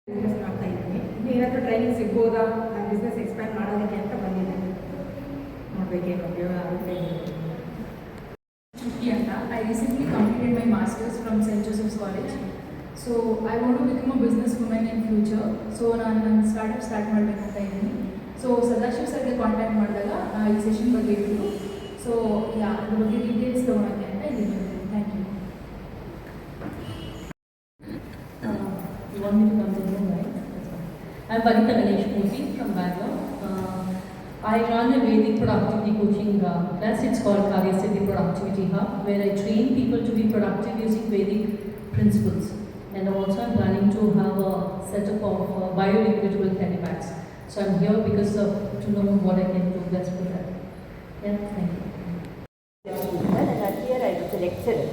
Business ಮಾಡ್ತಾ ಇದ್ದೀನಿ. ಇನ್ನೂ ಏನಾದರೂ ಟ್ರೈನಿಂಗ್ ಸಿಗ್ಬೋದಾ, ನಾನು ಬಿಸ್ನೆಸ್ ಎಕ್ಸ್ಪ್ಯಾಂಡ್ ಮಾಡೋದಕ್ಕೆ ಅಂತ ಬಂದಿದ್ದೀನಿ. ನೋಡಬೇಕೇನು ಉಪಯೋಗ ಆಗುತ್ತೆ. Shruti Anta. I recently completed my masters from St. Joseph's College. So I want to become a businesswoman in future. So ನಾನು ನನ್ನ ಸ್ಟಾರ್ಟಪ್ ಸ್ಟಾರ್ಟ್ ಮಾಡಬೇಕಂತ ಇದ್ದೀನಿ. ಸೊ ಸದಾಶಿವ್ ಸರ್ಗೆ ಕಾಂಟ್ಯಾಕ್ಟ್ ಮಾಡಿದಾಗ ಈ ಸೆಷನ್ ಬಗ್ಗೆ ಇತ್ತು. ಸೊ ಅದ್ರ ಬಗ್ಗೆ ಡೀಟೇಲ್ಸ್ ತೊಗೊಳಕ್ಕೆ ಅಂತ ಇದ್ದೀನಿ. Thank you. You want me to continue, right? I'm Vanita Ganesh Murthy from Bangalore. I run a Vedic productivity coaching class. It's called Karya Siddhi Productivity Hub, where I train people to be productive using Vedic principles. And also I'm planning to have a setup of bio-degradable candy bags. So I'm here because of to know what I can do best for that. Yeah, thank you. ನನ್ನ earlier I was lecturer.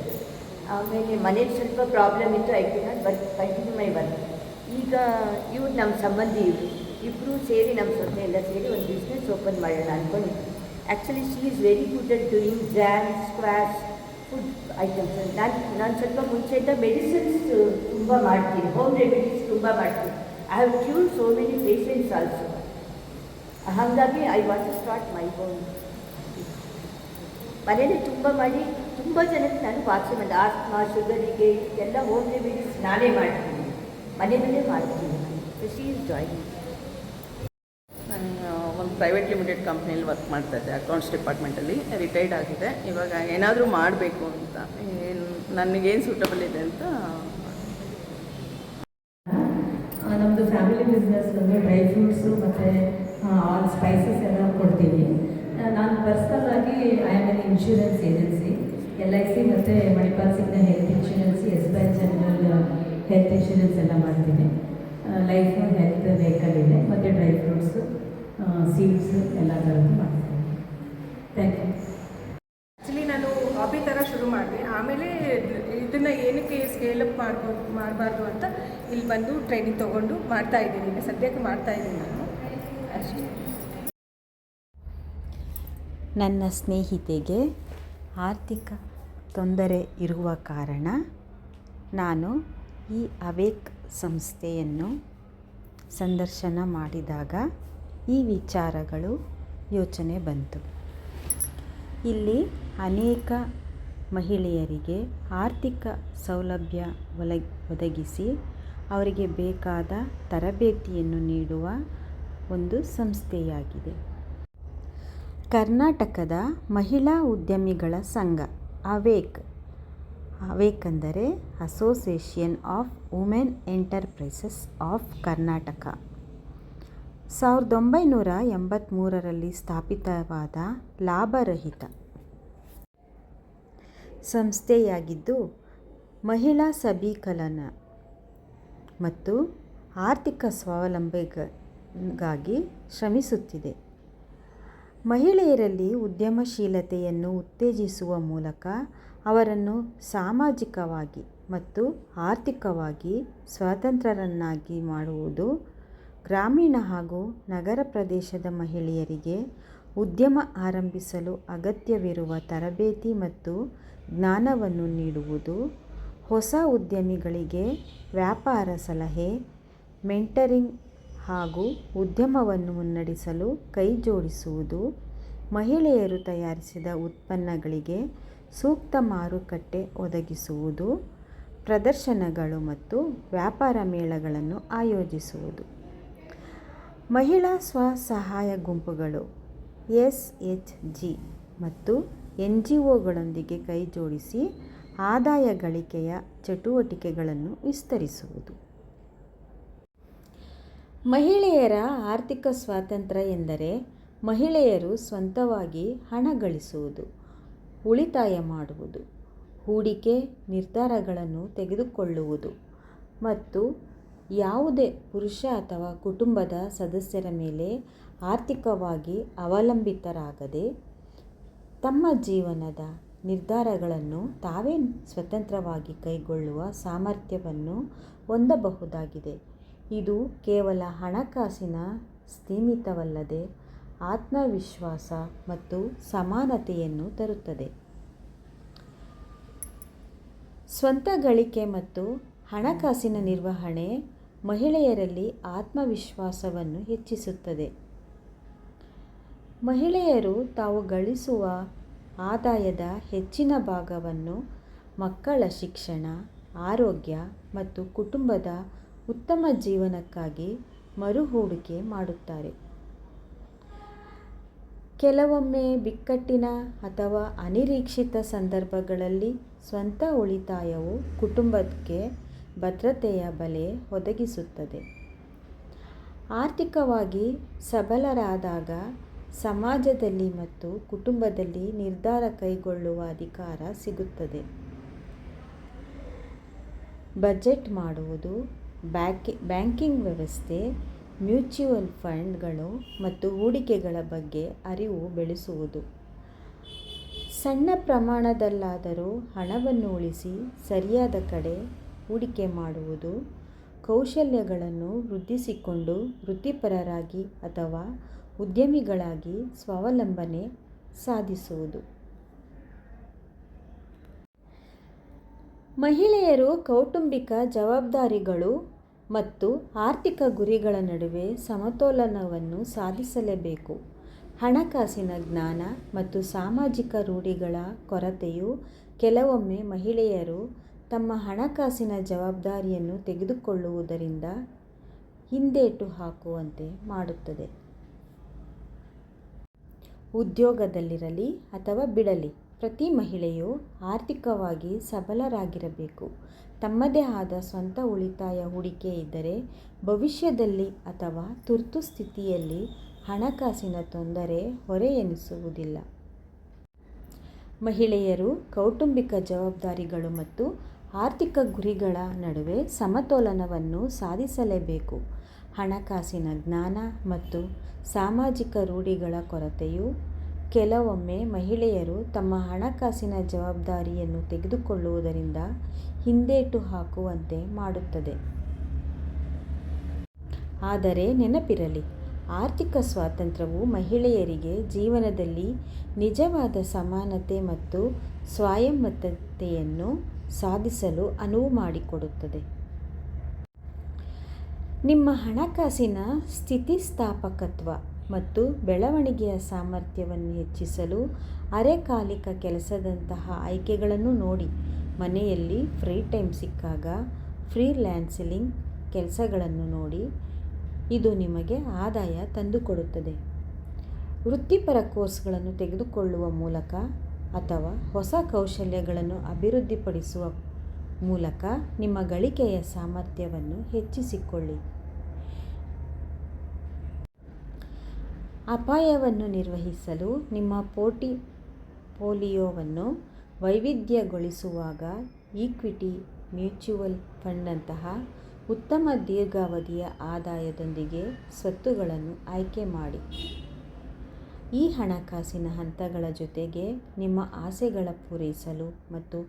ಆಮೇಲೆ ಮನೇಲಿ ಸ್ವಲ್ಪ problem ಇತ್ತು, I did not but continue my work. ಈಗ ಇವ್ರು ನಮ್ಮ ಸಂಬಂಧಿ ಇಬ್ಬರು ಸೇರಿ ನಮ್ಮ ಸೊಸೆ ಎಲ್ಲ ಸೇರಿ ಒಂದು ಬಿಸ್ನೆಸ್ ಓಪನ್ ಮಾಡೋಣ ಅಂದ್ಕೊಂಡಿದ್ವಿ. Actually she is very good at doing jam, squash, food items. ನಾನು ಸ್ವಲ್ಪ ಮುಂಚೆಯಿಂದ ಮೆಡಿಸಿನ್ಸ್ ತುಂಬ ಮಾಡ್ತೀನಿ, ಹೋಮ್ ರೆಮಿಡೀಸ್ ತುಂಬ ಮಾಡ್ತೀನಿ. I have cure so many patients also. ಹಾಗಾಗಿ I want to start my home. ಮನೇಲಿ ತುಂಬ ಮಾಡಿ ತುಂಬ ಜನಕ್ಕೆ ನಾನು ವಾಸಿ ಮಾಡಿದೆ. ಆಸ್ಮಾ, ಶುಗರಿಗೆ ಎಲ್ಲ ಹೋಮ್ ರೆಮಿಡೀಸ್ ನಾನೇ ಮಾಡ್ತೀನಿ, ಮನೆಯಲ್ಲೇ ಮಾಡ್ತೀನಿ. So she is joining. ನಾನು ಒಂದು ಪ್ರೈವೇಟ್ ಲಿಮಿಟೆಡ್ ಕಂಪ್ನಿಯಲ್ಲಿ ವರ್ಕ್ ಮಾಡ್ತಾಯಿದ್ದೆ, ಅಕೌಂಟ್ಸ್ ಡಿಪಾರ್ಟ್ಮೆಂಟಲ್ಲಿ. ರಿಟೈರ್ಡ್ ಆಗಿದೆ. ಇವಾಗ ಏನಾದರೂ ಮಾಡಬೇಕು ಅಂತ, ನನಗೇನು ಸೂಟಬಲ್ ಇದೆ ಅಂತ. ನಮ್ಮದು ಫ್ಯಾಮಿಲಿ ಬಿಸ್ನೆಸ್ ಅಂದರೆ ಡ್ರೈ ಫ್ರೂಟ್ಸು ಮತ್ತು ಆಲ್ ಸ್ಪೈಸಸ್ ಎಲ್ಲ ಕೊಡ್ತೀವಿ. ನಾನು ಪರ್ಸ್ನಲ್ಲಾಗಿ I am an insurance agency. LIC ಮತ್ತು Manipal Cigna health insurance, SBI general health insurance ಎಲ್ಲ ಮಾಡ್ತೀನಿ. ಲೈಫ್ ಹೆಲ್ತ್ ವೆಹಿಕಲ್ ಇದೆ ಮತ್ತು ಡ್ರೈ ಫ್ರೂಟ್ಸು, ಸೀಡ್ಸ್ ಎಲ್ಲ ಥರದ್ದು ಮಾಡ್ತೀನಿ. Thank you. ಆ್ಯಕ್ಚುಲಿ ನಾನು ಹಾಬಿ ಥರ ಶುರು ಮಾಡಿದೆ. ಆಮೇಲೆ ಇದನ್ನು ಏನಕ್ಕೆ ಸ್ಕೇಲಪ್ ಮಾಡಬಾರ್ದು ಅಂತ ಇಲ್ಲಿ ಬಂದು ಟ್ರೈನಿಂಗ್ ತೊಗೊಂಡು ಮಾಡ್ತಾಯಿದ್ದೀನಿ. ಈಗ ಸದ್ಯಕ್ಕೆ ಮಾಡ್ತಾಯಿದ್ದೀನಿ ನಾನು ಅಷ್ಟೇ. ನನ್ನ ಸ್ನೇಹಿತೆಗೆ ಆರ್ಥಿಕ ತೊಂದರೆ ಇರುವ ಕಾರಣ ನಾನು ಈ ಅವೇಕ್ ಸಂಸ್ಥೆಯನ್ನು ಸಂದರ್ಶನ ಮಾಡಿದಾಗ ಈ ವಿಚಾರಗಳು ಯೋಚನೆ ಬಂತು. ಇಲ್ಲಿ ಅನೇಕ ಮಹಿಳೆಯರಿಗೆ ಆರ್ಥಿಕ ಸೌಲಭ್ಯ ಒದಗಿಸಿ ಅವರಿಗೆ ಬೇಕಾದ ತರಬೇತಿಯನ್ನು ನೀಡುವ ಒಂದು ಸಂಸ್ಥೆಯಾಗಿದೆ. ಕರ್ನಾಟಕದ ಮಹಿಳಾ ಉದ್ಯಮಿಗಳ ಸಂಘ ಅವೇಕ್ ಅಂದರೆ association of women enterprises of Karnataka 1983ರಲ್ಲಿ ಸ್ಥಾಪಿತವಾದ ಲಾಭರಹಿತ ಸಂಸ್ಥೆಯಾಗಿದ್ದು, ಮಹಿಳಾ ಸಬಲೀಕರಣ ಮತ್ತು ಆರ್ಥಿಕ ಸ್ವಾವಲಂಬನೆಗಾಗಿ ಶ್ರಮಿಸುತ್ತಿದೆ. ಮಹಿಳೆಯರಲ್ಲಿ ಉದ್ಯಮಶೀಲತೆಯನ್ನು ಉತ್ತೇಜಿಸುವ ಮೂಲಕ ಅವರನ್ನು ಸಾಮಾಜಿಕವಾಗಿ ಮತ್ತು ಆರ್ಥಿಕವಾಗಿ ಸ್ವತಂತ್ರರನ್ನಾಗಿ ಮಾಡುವುದು, ಗ್ರಾಮೀಣ ಹಾಗೂ ನಗರ ಪ್ರದೇಶದ ಮಹಿಳೆಯರಿಗೆ ಉದ್ಯಮ ಆರಂಭಿಸಲು ಅಗತ್ಯವಿರುವ ತರಬೇತಿ ಮತ್ತು ಜ್ಞಾನವನ್ನು ನೀಡುವುದು, ಹೊಸ ಉದ್ಯಮಿಗಳಿಗೆ ವ್ಯಾಪಾರ ಸಲಹೆ, ಮೆಂಟರಿಂಗ್ ಹಾಗೂ ಉದ್ಯಮವನ್ನು ಮುನ್ನಡೆಸಲು ಕೈಜೋಡಿಸುವುದು, ಮಹಿಳೆಯರು ತಯಾರಿಸಿದ ಉತ್ಪನ್ನಗಳಿಗೆ ಸೂಕ್ತ ಮಾರುಕಟ್ಟೆ ಒದಗಿಸುವುದು, ಪ್ರದರ್ಶನಗಳು ಮತ್ತು ವ್ಯಾಪಾರ ಮೇಳಗಳನ್ನು ಆಯೋಜಿಸುವುದು, ಮಹಿಳಾ ಸ್ವಸಹಾಯ ಗುಂಪುಗಳು SHG ಮತ್ತು NGOಗಳೊಂದಿಗೆ ಕೈಜೋಡಿಸಿ ಆದಾಯ ಗಳಿಕೆಯ ಚಟುವಟಿಕೆಗಳನ್ನು ವಿಸ್ತರಿಸುವುದು. ಮಹಿಳೆಯರ ಆರ್ಥಿಕ ಸ್ವಾತಂತ್ರ್ಯ ಎಂದರೆ ಮಹಿಳೆಯರು ಸ್ವಂತವಾಗಿ ಹಣ ಗಳಿಸುವುದು, ಉಳಿತಾಯ ಮಾಡುವುದು, ಹೂಡಿಕೆ ನಿರ್ಧಾರಗಳನ್ನು ತೆಗೆದುಕೊಳ್ಳುವುದು ಮತ್ತು ಯಾವುದೇ ಪುರುಷ ಅಥವಾ ಕುಟುಂಬದ ಸದಸ್ಯರ ಮೇಲೆ ಆರ್ಥಿಕವಾಗಿ ಅವಲಂಬಿತರಾಗದೆ ತಮ್ಮ ಜೀವನದ ನಿರ್ಧಾರಗಳನ್ನು ತಾವೇ ಸ್ವತಂತ್ರವಾಗಿ ಕೈಗೊಳ್ಳುವ ಸಾಮರ್ಥ್ಯವನ್ನು ಹೊಂದಬಹುದಾಗಿದೆ. ಇದು ಕೇವಲ ಹಣಕಾಸಿನ ಸೀಮಿತವಲ್ಲದೆ ಆತ್ಮವಿಶ್ವಾಸ ಮತ್ತು ಸಮಾನತೆಯನ್ನು ತರುತ್ತದೆ. ಸ್ವಂತ ಗಳಿಕೆ ಮತ್ತು ಹಣಕಾಸಿನ ನಿರ್ವಹಣೆ ಮಹಿಳೆಯರಲ್ಲಿ ಆತ್ಮವಿಶ್ವಾಸವನ್ನು ಹೆಚ್ಚಿಸುತ್ತದೆ. ಮಹಿಳೆಯರು ತಾವು ಗಳಿಸುವ ಆದಾಯದ ಹೆಚ್ಚಿನ ಭಾಗವನ್ನು ಮಕ್ಕಳ ಶಿಕ್ಷಣ, ಆರೋಗ್ಯ ಮತ್ತು ಕುಟುಂಬದ ಉತ್ತಮ ಜೀವನಕ್ಕಾಗಿ ಮರುಹೂಡಿಕೆ ಮಾಡುತ್ತಾರೆ. ಕೆಲವೊಮ್ಮೆ ಬಿಕ್ಕಟ್ಟಿನ ಅಥವಾ ಅನಿರೀಕ್ಷಿತ ಸಂದರ್ಭಗಳಲ್ಲಿ ಸ್ವಂತ ಉಳಿತಾಯವು ಕುಟುಂಬಕ್ಕೆ ಭದ್ರತೆಯ ಬಲೆ ಒದಗಿಸುತ್ತದೆ. ಆರ್ಥಿಕವಾಗಿ ಸಬಲರಾದಾಗ ಸಮಾಜದಲ್ಲಿ ಮತ್ತು ಕುಟುಂಬದಲ್ಲಿ ನಿರ್ಧಾರ ಕೈಗೊಳ್ಳುವ ಅಧಿಕಾರ ಸಿಗುತ್ತದೆ. ಬಜೆಟ್ ಮಾಡುವುದು, ಬ್ಯಾಂಕಿಂಗ್ ವ್ಯವಸ್ಥೆ, ಮ್ಯೂಚುವಲ್ ಫಂಡ್ಗಳು ಮತ್ತು ಹೂಡಿಕೆಗಳ ಬಗ್ಗೆ ಅರಿವು ಬೆಳೆಸುವುದು. ಸಣ್ಣ ಪ್ರಮಾಣದಲ್ಲಾದರೂ ಹಣವನ್ನು ಉಳಿಸಿ ಸರಿಯಾದ ಕಡೆ ಹೂಡಿಕೆ ಮಾಡುವುದು. ಕೌಶಲ್ಯಗಳನ್ನು ವೃದ್ಧಿಸಿಕೊಂಡು ವೃತ್ತಿಪರರಾಗಿ ಅಥವಾ ಉದ್ಯಮಿಗಳಾಗಿ ಸ್ವಾವಲಂಬನೆ ಸಾಧಿಸುವುದು. ಮಹಿಳೆಯರು ಕೌಟುಂಬಿಕ ಜವಾಬ್ದಾರಿಗಳು ಮತ್ತು ಆರ್ಥಿಕ ಗುರಿಗಳ ನಡುವೆ ಸಮತೋಲನವನ್ನು ಸಾಧಿಸಲೇಬೇಕು. ಹಣಕಾಸಿನ ಜ್ಞಾನ ಮತ್ತು ಸಾಮಾಜಿಕ ರೂಢಿಗಳ ಕೊರತೆಯು ಕೆಲವೊಮ್ಮೆ ಮಹಿಳೆಯರು ತಮ್ಮ ಹಣಕಾಸಿನ ಜವಾಬ್ದಾರಿಯನ್ನು ತೆಗೆದುಕೊಳ್ಳುವುದರಿಂದ ಹಿಂದೇಟು ಹಾಕುವಂತೆ ಮಾಡುತ್ತದೆ. ಉದ್ಯೋಗದಲ್ಲಿರಲಿ ಅಥವಾ ಬಿಡಲಿ, ಪ್ರತಿ ಮಹಿಳೆಯು ಆರ್ಥಿಕವಾಗಿ ಸಬಲರಾಗಿರಬೇಕು. ತಮ್ಮದೇ ಆದ ಸ್ವಂತ ಉಳಿತಾಯ ಹೂಡಿಕೆ ಇದ್ದರೆ ಭವಿಷ್ಯದಲ್ಲಿ ಅಥವಾ ತುರ್ತು ಸ್ಥಿತಿಯಲ್ಲಿ ಹಣಕಾಸಿನ ತೊಂದರೆ ಹೊರೆಯೆನಿಸುವುದಿಲ್ಲ. ಮಹಿಳೆಯರು ಕೌಟುಂಬಿಕ ಜವಾಬ್ದಾರಿಗಳು ಮತ್ತು ಆರ್ಥಿಕ ಗುರಿಗಳ ನಡುವೆ ಸಮತೋಲನವನ್ನು ಸಾಧಿಸಲೇಬೇಕು. ಹಣಕಾಸಿನ ಜ್ಞಾನ ಮತ್ತು ಸಾಮಾಜಿಕ ರೂಢಿಗಳ ಕೊರತೆಯು ಕೆಲವೊಮ್ಮೆ ಮಹಿಳೆಯರು ತಮ್ಮ ಹಣಕಾಸಿನ ಜವಾಬ್ದಾರಿಯನ್ನು ತೆಗೆದುಕೊಳ್ಳುವುದರಿಂದ ಹಿಂದೇಟು ಹಾಕುವಂತೆ ಮಾಡುತ್ತದೆ. ಆದರೆ ನೆನಪಿರಲಿ, ಆರ್ಥಿಕ ಸ್ವಾತಂತ್ರ್ಯವು ಮಹಿಳೆಯರಿಗೆ ಜೀವನದಲ್ಲಿ ನಿಜವಾದ ಸಮಾನತೆ ಮತ್ತು ಸ್ವಾಯತ್ತತೆಯನ್ನು ಸಾಧಿಸಲು ಅನುವು ಮಾಡಿಕೊಡುತ್ತದೆ. ನಿಮ್ಮ ಹಣಕಾಸಿನ ಸ್ಥಿತಿಸ್ಥಾಪಕತ್ವ ಮತ್ತು ಬೆಳವಣಿಗೆಯ ಸಾಮರ್ಥ್ಯವನ್ನು ಹೆಚ್ಚಿಸಲು ಅರೆಕಾಲಿಕ ಕೆಲಸದಂತಹ ಆಯ್ಕೆಗಳನ್ನು ನೋಡಿ. ಮನೆಯಲ್ಲಿ ಫ್ರೀ ಟೈಮ್ ಸಿಕ್ಕಾಗ ಫ್ರೀಲ್ಯಾನ್ಸಿಂಗ್ ಕೆಲಸಗಳನ್ನು ನೋಡಿ. ಇದು ನಿಮಗೆ ಆದಾಯ ತಂದುಕೊಡುತ್ತದೆ. ವೃತ್ತಿಪರ ಕೋರ್ಸ್ಗಳನ್ನು ತೆಗೆದುಕೊಳ್ಳುವ ಮೂಲಕ ಅಥವಾ ಹೊಸ ಕೌಶಲ್ಯಗಳನ್ನು ಅಭಿವೃದ್ಧಿಪಡಿಸುವ ಮೂಲಕ ನಿಮ್ಮ ಗಳಿಕೆಯ ಸಾಮರ್ಥ್ಯವನ್ನು ಹೆಚ್ಚಿಸಿಕೊಳ್ಳಿ. ಅಪಾಯವನ್ನು ನಿರ್ವಹಿಸಲು ನಿಮ್ಮ ಪೋರ್ಟ್ಫೋಲಿಯೋವನ್ನು ವೈವಿಧ್ಯಗೊಳಿಸುವಾಗ ಈಕ್ವಿಟಿ, ಮ್ಯೂಚುವಲ್ ಫಂಡ್ನಂತಹ ಉತ್ತಮ ದೀರ್ಘಾವಧಿಯ ಆದಾಯದೊಂದಿಗೆ ಸ್ವತ್ತುಗಳನ್ನು ಆಯ್ಕೆ ಮಾಡಿ. ಈ ಹಣಕಾಸಿನ ಹಂತಗಳ ಜೊತೆಗೆ ನಿಮ್ಮ ಆಸೆಗಳ ಪೂರೈಸಲು ಮತ್ತು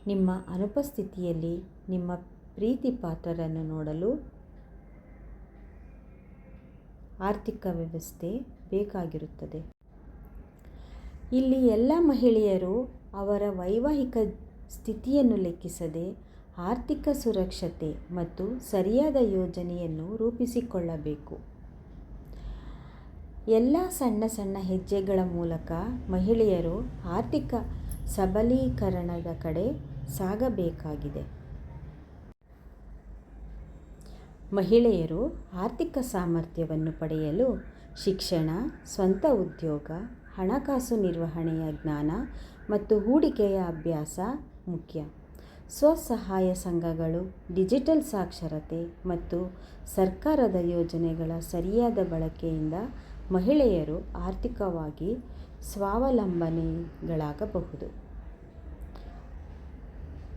ನಿಮ್ಮ ಅನುಪಸ್ಥಿತಿಯಲ್ಲಿ ನಿಮ್ಮ ಪ್ರೀತಿಪಾತ್ರರನ್ನು ನೋಡಲು ಆರ್ಥಿಕ ವ್ಯವಸ್ಥೆ ಬೇಕಾಗಿರುತ್ತದೆ. ಇಲ್ಲಿ ಎಲ್ಲ ಮಹಿಳೆಯರು ಅವರ ವೈವಾಹಿಕ ಸ್ಥಿತಿಯನ್ನು ಲೆಕ್ಕಿಸದೆ ಆರ್ಥಿಕ ಸುರಕ್ಷತೆ ಮತ್ತು ಸರಿಯಾದ ಯೋಜನೆಯನ್ನು ರೂಪಿಸಿಕೊಳ್ಳಬೇಕು. ಎಲ್ಲ ಸಣ್ಣ ಸಣ್ಣ ಹೆಜ್ಜೆಗಳ ಮೂಲಕ ಮಹಿಳೆಯರು ಆರ್ಥಿಕ ಸಬಲೀಕರಣದ ಕಡೆ ಸಾಗಬೇಕಾಗಿದೆ. ಮಹಿಳೆಯರು ಆರ್ಥಿಕ ಸಾಮರ್ಥ್ಯವನ್ನು ಪಡೆಯಲು ಶಿಕ್ಷಣ, ಸ್ವಂತ ಉದ್ಯೋಗ, ಹಣಕಾಸು ನಿರ್ವಹಣೆಯ ಜ್ಞಾನ ಮತ್ತು ಹೂಡಿಕೆಯ ಅಭ್ಯಾಸ ಮುಖ್ಯ. ಸ್ವಸಹಾಯ ಸಂಘಗಳು, ಡಿಜಿಟಲ್ ಸಾಕ್ಷರತೆ ಮತ್ತು ಸರ್ಕಾರದ ಯೋಜನೆಗಳ ಸರಿಯಾದ ಬಳಕೆಯಿಂದ ಮಹಿಳೆಯರು ಆರ್ಥಿಕವಾಗಿ ಸ್ವಾವಲಂಬನೆಗಳಾಗಬಹುದು.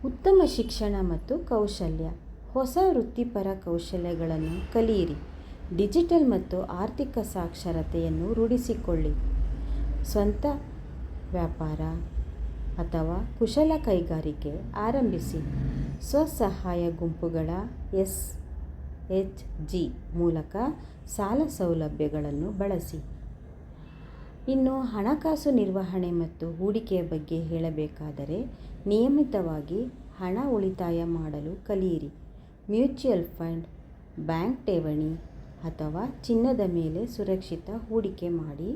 ಉತ್ತಮ ಶಿಕ್ಷಣ ಮತ್ತು ಕೌಶಲ್ಯ. ಹೊಸ ವೃತ್ತಿಪರ ಕೌಶಲ್ಯಗಳನ್ನು ಕಲಿಯಿರಿ. ಡಿಜಿಟಲ್ ಮತ್ತು ಆರ್ಥಿಕ ಸಾಕ್ಷರತೆಯನ್ನು ರೂಢಿಸಿಕೊಳ್ಳಿ. ಸ್ವಂತ ವ್ಯಾಪಾರ ಅಥವಾ ಕುಶಲ ಕೈಗಾರಿಕೆ ಆರಂಭಿಸಿ. ಸ್ವಸಹಾಯ ಗುಂಪುಗಳ SHG ಮೂಲಕ ಸಾಲ ಸೌಲಭ್ಯಗಳನ್ನು ಬಳಸಿ. ಇನ್ನು ಹಣಕಾಸು ನಿರ್ವಹಣೆ ಮತ್ತು ಹೂಡಿಕೆಯ ಬಗ್ಗೆ ಹೇಳಬೇಕಾದರೆ, ನಿಯಮಿತವಾಗಿ ಹಣ ಉಳಿತಾಯ ಮಾಡಲು ಕಲಿಯಿರಿ. ಮ್ಯೂಚುವಲ್ ಫಂಡ್, ಬ್ಯಾಂಕ್ ಠೇವಣಿ ಅಥವಾ ಚಿನ್ನದ ಮೇಲೆ ಸುರಕ್ಷಿತ ಹೂಡಿಕೆ ಮಾಡಿ.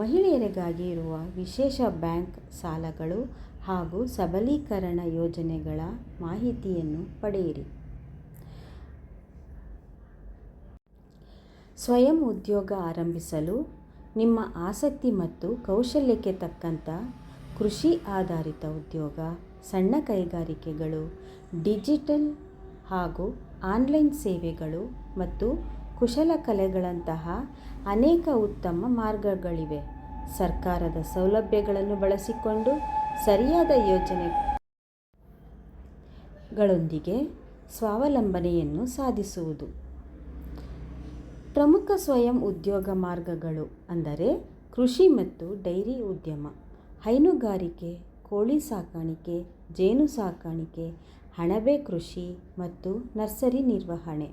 ಮಹಿಳೆಯರಿಗಾಗಿ ಇರುವ ವಿಶೇಷ ಬ್ಯಾಂಕ್ ಸಾಲಗಳು ಹಾಗೂ ಸಬಲೀಕರಣ ಯೋಜನೆಗಳ ಮಾಹಿತಿಯನ್ನು ಪಡೆಯಿರಿ. ಸ್ವಯಂ ಉದ್ಯೋಗ ಆರಂಭಿಸಲು ನಿಮ್ಮ ಆಸಕ್ತಿ ಮತ್ತು ಕೌಶಲ್ಯಕ್ಕೆ ತಕ್ಕಂಥ ಕೃಷಿ ಆಧಾರಿತ ಉದ್ಯೋಗ, ಸಣ್ಣ ಕೈಗಾರಿಕೆಗಳು, ಡಿಜಿಟಲ್ ಹಾಗೂ ಆನ್ಲೈನ್ ಸೇವೆಗಳು ಮತ್ತು ಕುಶಲಕಲೆಗಳಂತಹ ಅನೇಕ ಉತ್ತಮ ಮಾರ್ಗಗಳಿವೆ. ಸರ್ಕಾರದ ಸೌಲಭ್ಯಗಳನ್ನು ಬಳಸಿಕೊಂಡು ಸರಿಯಾದ ಯೋಜನೆಗಳೊಂದಿಗೆ ಸ್ವಾವಲಂಬನೆಯನ್ನು ಸಾಧಿಸುವುದು. ಪ್ರಮುಖ ಸ್ವಯಂ ಉದ್ಯೋಗ ಮಾರ್ಗಗಳು ಅಂದರೆ ಕೃಷಿ ಮತ್ತು ಡೈರಿ ಉದ್ಯಮ, ಹೈನುಗಾರಿಕೆ, ಕೋಳಿ ಸಾಕಾಣಿಕೆ, ಜೇನು ಸಾಕಾಣಿಕೆ, ಅಣಬೆ ಕೃಷಿ ಮತ್ತು ನರ್ಸರಿ ನಿರ್ವಹಣೆ.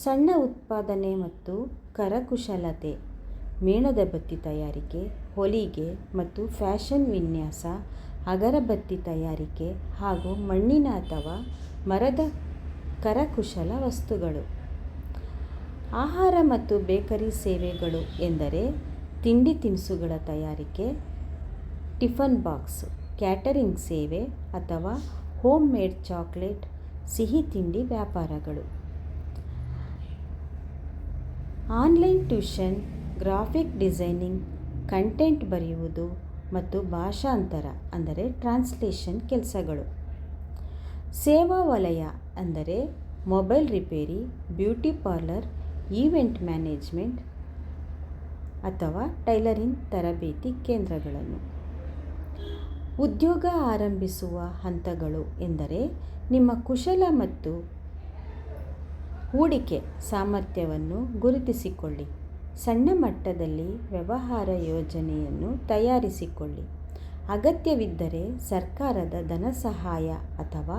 ಸಣ್ಣ ಉತ್ಪಾದನೆ ಮತ್ತು ಕರಕುಶಲತೆ, ಮೇಣದ ಬತ್ತಿ ತಯಾರಿಕೆ, ಹೊಲಿಗೆ ಮತ್ತು ಫ್ಯಾಷನ್ ವಿನ್ಯಾಸ, ಅಗರಬತ್ತಿ ತಯಾರಿಕೆ ಹಾಗೂ ಮಣ್ಣಿನ ಅಥವಾ ಮರದ ಕರಕುಶಲ ವಸ್ತುಗಳು. ಆಹಾರ ಮತ್ತು ಬೇಕರಿ ಸೇವೆಗಳು ಎಂದರೆ ತಿಂಡಿ ತಿನಿಸುಗಳ ತಯಾರಿಕೆ, ಟಿಫನ್ ಬಾಕ್ಸ್, ಕ್ಯಾಟರಿಂಗ್ ಸೇವೆ ಅಥವಾ ಹೋಮ್ ಮೇಡ್ ಚಾಕ್ಲೇಟ್, ಸಿಹಿ ತಿಂಡಿ ವ್ಯಾಪಾರಗಳು. Online tuition, graphic designing, content ಬರೆಯುವುದು ಮತ್ತು ಭಾಷಾಂತರ ಅಂದರೆ ಟ್ರಾನ್ಸ್ಲೇಷನ್ ಕೆಲಸಗಳು. ಸೇವಾ ವಲಯ ಅಂದರೆ mobile repair, beauty parlour, event management ಅಥವಾ ಟೈಲರಿಂಗ್ ತರಬೇತಿ ಕೇಂದ್ರಗಳನ್ನು. ಉದ್ಯೋಗ ಆರಂಭಿಸುವ ಹಂತಗಳು ಎಂದರೆ ನಿಮ್ಮ ಕುಶಲ ಮತ್ತು ಹೂಡಿಕೆ ಸಾಮರ್ಥ್ಯವನ್ನು ಗುರುತಿಸಿಕೊಳ್ಳಿ. ಸಣ್ಣ ಮಟ್ಟದಲ್ಲಿ ವ್ಯವಹಾರ ಯೋಜನೆಯನ್ನು ತಯಾರಿಸಿಕೊಳ್ಳಿ. ಅಗತ್ಯವಿದ್ದರೆ ಸರ್ಕಾರದ ಧನಸಹಾಯ ಅಥವಾ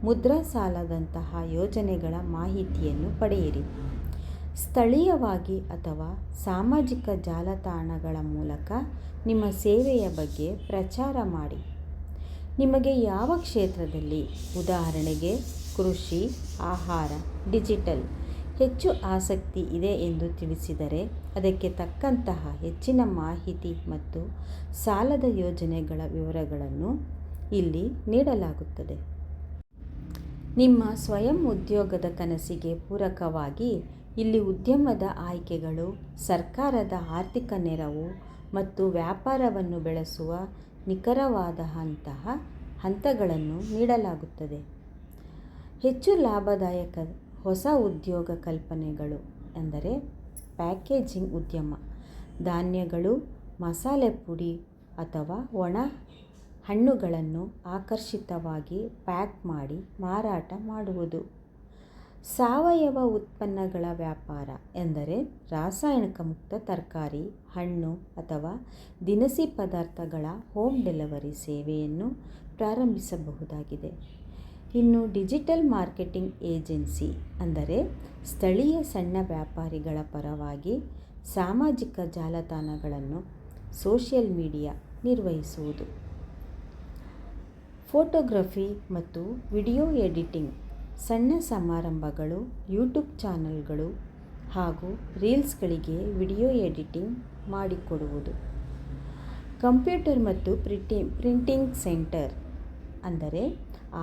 ಮುದ್ರಾ ಸಾಲದಂತಹ ಯೋಜನೆಗಳ ಮಾಹಿತಿಯನ್ನು ಪಡೆಯಿರಿ. ಸ್ಥಳೀಯವಾಗಿ ಅಥವಾ ಸಾಮಾಜಿಕ ಜಾಲತಾಣಗಳ ಮೂಲಕ ನಿಮ್ಮ ಸೇವೆಯ ಬಗ್ಗೆ ಪ್ರಚಾರ ಮಾಡಿ. ನಿಮಗೆ ಯಾವ ಕ್ಷೇತ್ರದಲ್ಲಿ, ಉದಾಹರಣೆಗೆ ಕೃಷಿ, ಆಹಾರ, ಡಿಜಿಟಲ್ ಹೆಚ್ಚು ಆಸಕ್ತಿ ಇದೆ ಎಂದು ತಿಳಿಸಿದರೆ ಅದಕ್ಕೆ ತಕ್ಕಂತಹ ಹೆಚ್ಚಿನ ಮಾಹಿತಿ ಮತ್ತು ಸಾಲದ ಯೋಜನೆಗಳ ವಿವರಗಳನ್ನು ಇಲ್ಲಿ ನೀಡಲಾಗುತ್ತದೆ. ನಿಮ್ಮ ಸ್ವಯಂ ಉದ್ಯೋಗದ ಕನಸಿಗೆ ಪೂರಕವಾಗಿ ಇಲ್ಲಿ ಉದ್ಯಮದ ಆಯ್ಕೆಗಳು, ಸರ್ಕಾರದ ಆರ್ಥಿಕ ನೆರವು ಮತ್ತು ವ್ಯಾಪಾರವನ್ನು ಬೆಳೆಸುವ ನಿಖರವಾದಂತಹ ಹಂತಗಳನ್ನು ನೀಡಲಾಗುತ್ತದೆ. ಹೆಚ್ಚು ಲಾಭದಾಯಕ ಹೊಸ ಉದ್ಯೋಗ ಕಲ್ಪನೆಗಳು ಎಂದರೆ ಪ್ಯಾಕೇಜಿಂಗ್ ಉದ್ಯಮ, ಧಾನ್ಯಗಳು, ಮಸಾಲೆ ಪುಡಿ ಅಥವಾ ಒಣ ಹಣ್ಣುಗಳನ್ನು ಆಕರ್ಷಿತವಾಗಿ ಪ್ಯಾಕ್ ಮಾಡಿ ಮಾರಾಟ ಮಾಡುವುದು. ಸಾವಯವ ಉತ್ಪನ್ನಗಳ ವ್ಯಾಪಾರ ಎಂದರೆ ರಾಸಾಯನಿಕ ಮುಕ್ತ ತರಕಾರಿ, ಹಣ್ಣು ಅಥವಾ ದಿನಸಿ ಪದಾರ್ಥಗಳ ಹೋಮ್ ಡೆಲಿವರಿ ಸೇವೆಯನ್ನು ಪ್ರಾರಂಭಿಸಬಹುದಾಗಿದೆ. ಇನ್ನು ಡಿಜಿಟಲ್ ಮಾರ್ಕೆಟಿಂಗ್ ಏಜೆನ್ಸಿ ಅಂದರೆ ಸ್ಥಳೀಯ ಸಣ್ಣ ವ್ಯಾಪಾರಿಗಳ ಪರವಾಗಿ ಸಾಮಾಜಿಕ ಜಾಲತಾಣಗಳನ್ನು, ಸೋಷಿಯಲ್ ಮೀಡಿಯಾ ನಿರ್ವಹಿಸುವುದು. ಫೋಟೋಗ್ರಫಿ ಮತ್ತು ವಿಡಿಯೋ ಎಡಿಟಿಂಗ್, ಸಣ್ಣ ಸಮಾರಂಭಗಳು, ಯೂಟ್ಯೂಬ್ ಚಾನಲ್ಗಳು ಹಾಗೂ ರೀಲ್ಸ್ಗಳಿಗೆ ವಿಡಿಯೋ ಎಡಿಟಿಂಗ್ ಮಾಡಿಕೊಡುವುದು. ಕಂಪ್ಯೂಟರ್ ಮತ್ತು ಪ್ರಿಂಟಿಂಗ್ ಸೆಂಟರ್ ಅಂದರೆ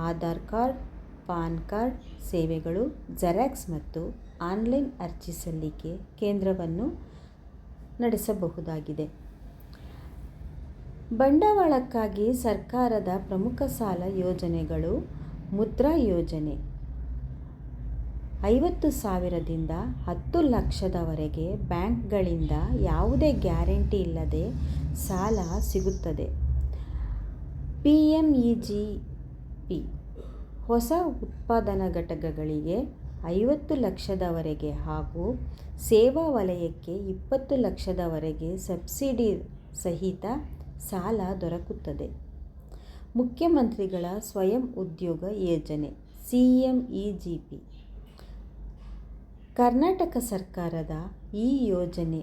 ಆಧಾರ್ ಕಾರ್ಡ್, ಪಾನ್ ಕಾರ್ಡ್ ಸೇವೆಗಳು, ಜೆರಾಕ್ಸ್ ಮತ್ತು ಆನ್ಲೈನ್ ಅರ್ಜಿ ಸಲ್ಲಿಕೆ ಕೇಂದ್ರವನ್ನು ನಡೆಸಬಹುದಾಗಿದೆ. ಬಂಡವಾಳಕ್ಕಾಗಿ ಸರ್ಕಾರದ ಪ್ರಮುಖ ಸಾಲ ಯೋಜನೆಗಳು. ಮುದ್ರಾ ಯೋಜನೆ 50,000ದಿಂದ 10 ಲಕ್ಷದವರೆಗೆ ಬ್ಯಾಂಕ್ಗಳಿಂದ ಯಾವುದೇ ಗ್ಯಾರಂಟಿ ಇಲ್ಲದೆ ಸಾಲ ಸಿಗುತ್ತದೆ. PMEGP ಹೊಸ ಉತ್ಪಾದನಾ ಘಟಕಗಳಿಗೆ 50 ಲಕ್ಷದವರೆಗೆ ಹಾಗೂ ಸೇವಾ ವಲಯಕ್ಕೆ 20 ಲಕ್ಷದವರೆಗೆ ಸಬ್ಸಿಡಿ ಸಹಿತ ಸಾಲ ದೊರಕುತ್ತದೆ. ಮುಖ್ಯಮಂತ್ರಿಗಳ ಸ್ವಯಂ ಉದ್ಯೋಗ ಯೋಜನೆ CMEGP. ಕರ್ನಾಟಕ ಸರ್ಕಾರದ ಈ ಯೋಜನೆ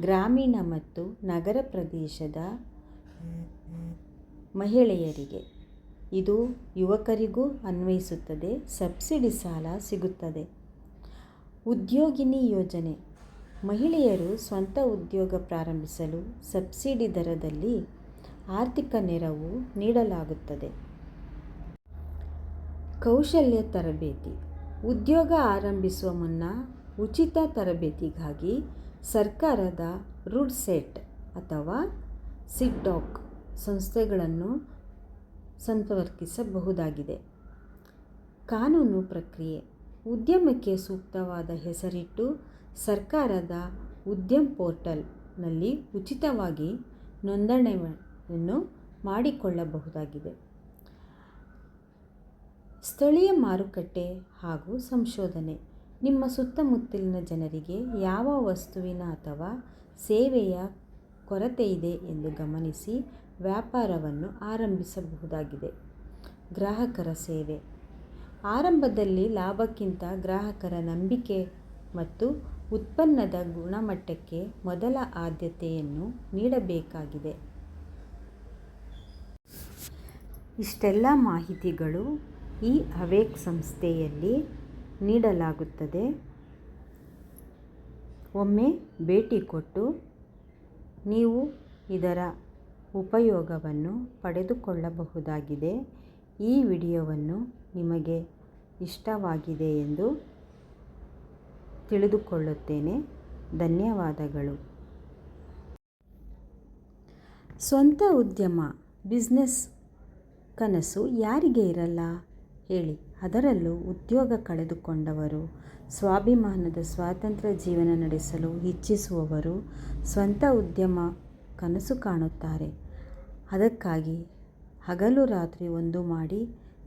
ಗ್ರಾಮೀಣ ಮತ್ತು ನಗರ ಪ್ರದೇಶದ ಮಹಿಳೆಯರಿಗೆ ಇದು ಯುವಕರಿಗೂ ಅನ್ವಯಿಸುತ್ತದೆ. ಸಬ್ಸಿಡಿ ಸಾಲ ಸಿಗುತ್ತದೆ. ಉದ್ಯೋಗಿನಿ ಯೋಜನೆ. ಮಹಿಳೆಯರು ಸ್ವಂತ ಉದ್ಯೋಗ ಪ್ರಾರಂಭಿಸಲು ಸಬ್ಸಿಡಿ ದರದಲ್ಲಿ ಆರ್ಥಿಕ ನೆರವು ನೀಡಲಾಗುತ್ತದೆ. ಕೌಶಲ್ಯ ತರಬೇತಿ. ಉದ್ಯೋಗ ಆರಂಭಿಸುವ ಮುನ್ನ ಉಚಿತ ತರಬೇತಿಗಾಗಿ ಸರ್ಕಾರದ ರುಡ್ಸೆಟ್ ಅಥವಾ ಸಿಡ್ಡಾಕ್ ಸಂಸ್ಥೆಗಳನ್ನು ಸಂಪರ್ಕಿಸಬಹುದಾಗಿದೆ. ಕಾನೂನು ಪ್ರಕ್ರಿಯೆ. ಉದ್ಯಮಕ್ಕೆ ಸೂಕ್ತವಾದ ಹೆಸರಿಟ್ಟು ಸರ್ಕಾರದ ಉದ್ಯಮ್ ಪೋರ್ಟಲ್ನಲ್ಲಿ ಉಚಿತವಾಗಿ ನೋಂದಣಿಯನ್ನು ಮಾಡಿಕೊಳ್ಳಬಹುದಾಗಿದೆ. ಸ್ಥಳೀಯ ಮಾರುಕಟ್ಟೆ ಹಾಗೂ ಸಂಶೋಧನೆ. ನಿಮ್ಮ ಸುತ್ತಮುತ್ತಲಿನ ಜನರಿಗೆ ಯಾವ ವಸ್ತುವಿನ ಅಥವಾ ಸೇವೆಯ ಕೊರತೆಯಿದೆ ಎಂದು ಗಮನಿಸಿ ವ್ಯಾಪಾರವನ್ನು ಆರಂಭಿಸಬಹುದಾಗಿದೆ. ಗ್ರಾಹಕರ ಸೇವೆ. ಆರಂಭದಲ್ಲಿ ಲಾಭಕ್ಕಿಂತ ಗ್ರಾಹಕರ ನಂಬಿಕೆ ಮತ್ತು ಉತ್ಪನ್ನದ ಗುಣಮಟ್ಟಕ್ಕೆ ಮೊದಲ ಆದ್ಯತೆಯನ್ನು ನೀಡಬೇಕಾಗಿದೆ. ಇಷ್ಟೆಲ್ಲ ಮಾಹಿತಿಗಳು ಈ ಅವೇಕ್ ಸಂಸ್ಥೆಯಲ್ಲಿ ನೀಡಲಾಗುತ್ತದೆ. ಒಮ್ಮೆ ಭೇಟಿ ಕೊಟ್ಟು ನೀವು ಇದರ ಉಪಯೋಗವನ್ನು ಪಡೆದುಕೊಳ್ಳಬಹುದಾಗಿದೆ. ಈ ವಿಡಿಯೋವನ್ನು ನಿಮಗೆ ಇಷ್ಟವಾಗಿದೆ ಎಂದು ತಿಳಿದುಕೊಳ್ಳುತ್ತೇನೆ. ಧನ್ಯವಾದಗಳು. ಸ್ವಂತ ಉದ್ಯಮ ಬಿಸ್ನೆಸ್ ಕನಸು ಯಾರಿಗೆ ಇರಲ್ಲ ಹೇಳಿ. ಅದರಲ್ಲೂ ಉದ್ಯೋಗ ಕಳೆದುಕೊಂಡವರು, ಸ್ವಾಭಿಮಾನದ ಸ್ವಾತಂತ್ರ್ಯ ಜೀವನ ನಡೆಸಲು ಇಚ್ಛಿಸುವವರು ಸ್ವಂತ ಉದ್ಯಮ ಕನಸು ಕಾಣುತ್ತಾರೆ. ಅದಕ್ಕಾಗಿ ಹಗಲು ರಾತ್ರಿ ಒಂದು ಮಾಡಿ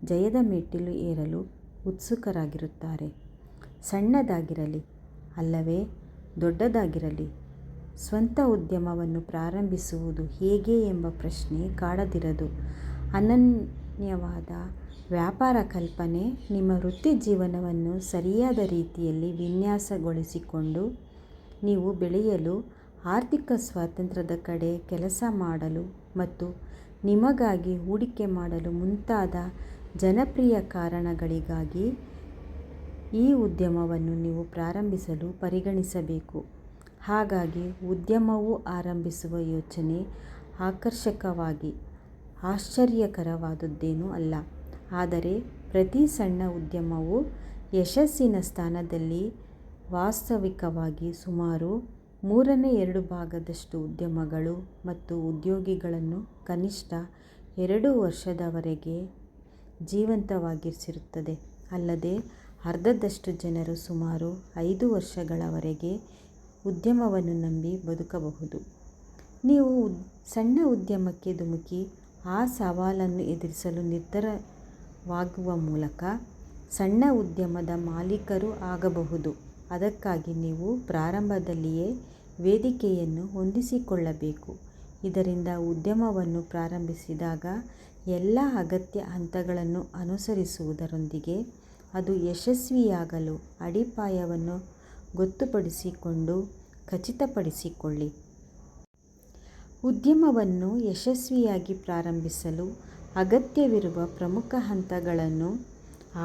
ಜಯದ ಮೆಟ್ಟಿಲು ಏರಲು ಉತ್ಸುಕರಾಗಿರುತ್ತಾರೆ. ಸಣ್ಣದಾಗಿರಲಿ ಅಲ್ಲವೇ ದೊಡ್ಡದಾಗಿರಲಿ, ಸ್ವಂತ ಉದ್ಯಮವನ್ನು ಪ್ರಾರಂಭಿಸುವುದು ಹೇಗೆ ಎಂಬ ಪ್ರಶ್ನೆ ಕಾಡದಿರದು. ಅನನ್ಯವಾದ ವ್ಯಾಪಾರ ಕಲ್ಪನೆ ನಿಮ್ಮ ವೃತ್ತಿ ಜೀವನವನ್ನು ಸರಿಯಾದ ರೀತಿಯಲ್ಲಿ ವಿನ್ಯಾಸಗೊಳಿಸಿಕೊಂಡು ನೀವು ಬೆಳೆಯಲು, ಆರ್ಥಿಕ ಸ್ವಾತಂತ್ರ್ಯದ ಕಡೆ ಕೆಲಸ ಮಾಡಲು ಮತ್ತು ನಿಮಗಾಗಿ ಹೂಡಿಕೆ ಮಾಡಲು ಮುಂತಾದ ಜನಪ್ರಿಯ ಕಾರಣಗಳಿಗಾಗಿ ಈ ಉದ್ಯಮವನ್ನು ನೀವು ಪ್ರಾರಂಭಿಸಲು ಪರಿಗಣಿಸಬೇಕು. ಹಾಗಾಗಿ ಉದ್ಯಮವು ಆರಂಭಿಸುವ ಯೋಚನೆ ಆಕರ್ಷಕವಾಗಿ ಆಶ್ಚರ್ಯಕರವಾದುದೇನೂ ಅಲ್ಲ. ಆದರೆ ಪ್ರತಿ ಸಣ್ಣ ಉದ್ಯಮವು ಯಶಸ್ಸಿನ ಸ್ಥಾನದಲ್ಲಿ ವಾಸ್ತವಿಕವಾಗಿ ಸುಮಾರು 2/3 ಉದ್ಯಮಗಳು ಮತ್ತು ಉದ್ಯೋಗಿಗಳನ್ನು ಕನಿಷ್ಠ 2 ವರ್ಷದವರೆಗೆ ಜೀವಂತವಾಗಿರಿಸಿರುತ್ತದೆ. ಅಲ್ಲದೆ ಅರ್ಧದಷ್ಟು ಜನರು ಸುಮಾರು 5 ವರ್ಷಗಳವರೆಗೆ ಉದ್ಯಮವನ್ನು ನಂಬಿ ಬದುಕಬಹುದು. ನೀವು ಸಣ್ಣ ಉದ್ಯಮಕ್ಕೆ ಧುಮುಕಿ ಆ ಸವಾಲನ್ನು ಎದುರಿಸಲು ನಿರ್ಧಾರವಾಗುವ ಮೂಲಕ ಸಣ್ಣ ಉದ್ಯಮದ ಮಾಲೀಕರು ಆಗಬಹುದು. ಅದಕ್ಕಾಗಿ ನೀವು ಪ್ರಾರಂಭದಲ್ಲಿಯೇ ವೇದಿಕೆಯನ್ನು ಹೊಂದಿಸಿಕೊಳ್ಳಬೇಕು. ಇದರಿಂದ ಉದ್ಯಮವನ್ನು ಪ್ರಾರಂಭಿಸಿದಾಗ ಎಲ್ಲ ಅಗತ್ಯ ಹಂತಗಳನ್ನು ಅನುಸರಿಸುವುದರೊಂದಿಗೆ ಅದು ಯಶಸ್ವಿಯಾಗಲು ಅಡಿಪಾಯವನ್ನು ಗೊತ್ತುಪಡಿಸಿಕೊಂಡು ಖಚಿತಪಡಿಸಿಕೊಳ್ಳಿ. ಉದ್ಯಮವನ್ನು ಯಶಸ್ವಿಯಾಗಿ ಪ್ರಾರಂಭಿಸಲು ಅಗತ್ಯವಿರುವ ಪ್ರಮುಖ ಹಂತಗಳನ್ನು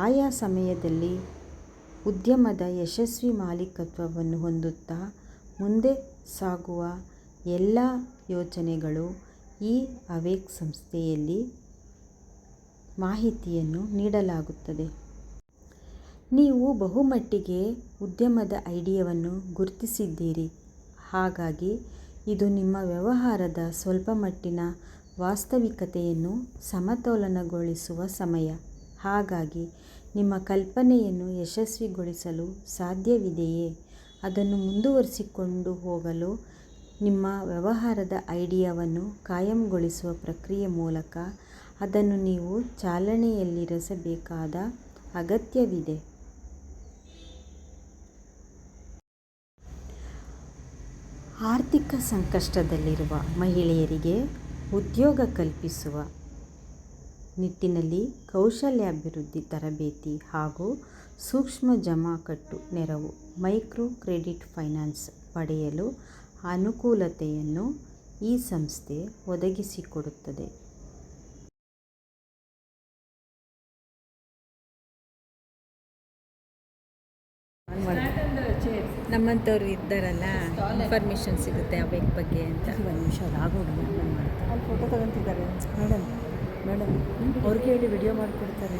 ಆಯಾ ಸಮಯದಲ್ಲಿ ಉದ್ಯಮದ ಯಶಸ್ವಿ ಮಾಲೀಕತ್ವವನ್ನು ಹೊಂದುತ್ತಾ ಮುಂದೆ ಸಾಗುವ ಎಲ್ಲ ಯೋಚನೆಗಳು ಈ ಅವೇಕ್ ಸಂಸ್ಥೆಯಲ್ಲಿ ಮಾಹಿತಿಯನ್ನು ನೀಡಲಾಗುತ್ತದೆ. ನೀವು ಬಹುಮಟ್ಟಿಗೆ ಉದ್ಯಮದ ಐಡಿಯಾವನ್ನು ಗುರುತಿಸಿದ್ದೀರಿ. ಹಾಗಾಗಿ ಇದು ನಿಮ್ಮ ವ್ಯವಹಾರದ ಸ್ವಲ್ಪಮಟ್ಟಿನ ವಾಸ್ತವಿಕತೆಯನ್ನು ಸಮತೋಲನಗೊಳಿಸುವ ಸಮಯ. ಹಾಗಾಗಿ ನಿಮ್ಮ ಕಲ್ಪನೆಯನ್ನು ಯಶಸ್ವಿಗೊಳಿಸಲು ಸಾಧ್ಯವಿದೆಯೇ, ಅದನ್ನು ಮುಂದುವರಿಸಿಕೊಂಡು ಹೋಗಲು ನಿಮ್ಮ ವ್ಯವಹಾರದ ಐಡಿಯಾವನ್ನು ಕಾಯಂಗೊಳಿಸುವ ಪ್ರಕ್ರಿಯೆ ಮೂಲಕ ಅದನ್ನು ನೀವು ಚಾಲನೆಯಲ್ಲಿರಿಸಬೇಕಾದ ಅಗತ್ಯವಿದೆ. ಆರ್ಥಿಕ ಸಂಕಷ್ಟದಲ್ಲಿರುವ ಮಹಿಳೆಯರಿಗೆ ಉದ್ಯೋಗ ಕಲ್ಪಿಸುವ ನಿಟ್ಟಿನಲ್ಲಿ ಕೌಶಲ್ಯಾಭಿವೃದ್ಧಿ ತರಬೇತಿ ಹಾಗೂ ಸೂಕ್ಷ್ಮ ಜಮಾಕಟ್ಟು ನೆರವು, ಮೈಕ್ರೋ ಕ್ರೆಡಿಟ್ ಫೈನಾನ್ಸ್ ಪಡೆಯಲು ಅನುಕೂಲತೆಯನ್ನು ಈ ಸಂಸ್ಥೆ ಒದಗಿಸಿಕೊಡುತ್ತದೆ. ನಮ್ಮಂಥವ್ರು ಇದ್ದಾರಲ್ಲ ಇನ್ಫಾರ್ಮೇಷನ್ ಸಿಗುತ್ತೆ ಆ ಬಗ್ಗೆ ಅಂತ. ಒಂದು ನಿಮಿಷ ಆಗೋದು ಮಾಡ್ತಾರೆ ಅಲ್ಲಿ ಫೋಟೋ ತಗೊಂತಿದ್ದಾರೆ ಮೇಡಮ್ ಅವ್ರಿಗೆ ಹೇಳಿ ವಿಡಿಯೋ ಮಾಡಿಕೊಡ್ತಾರೆ.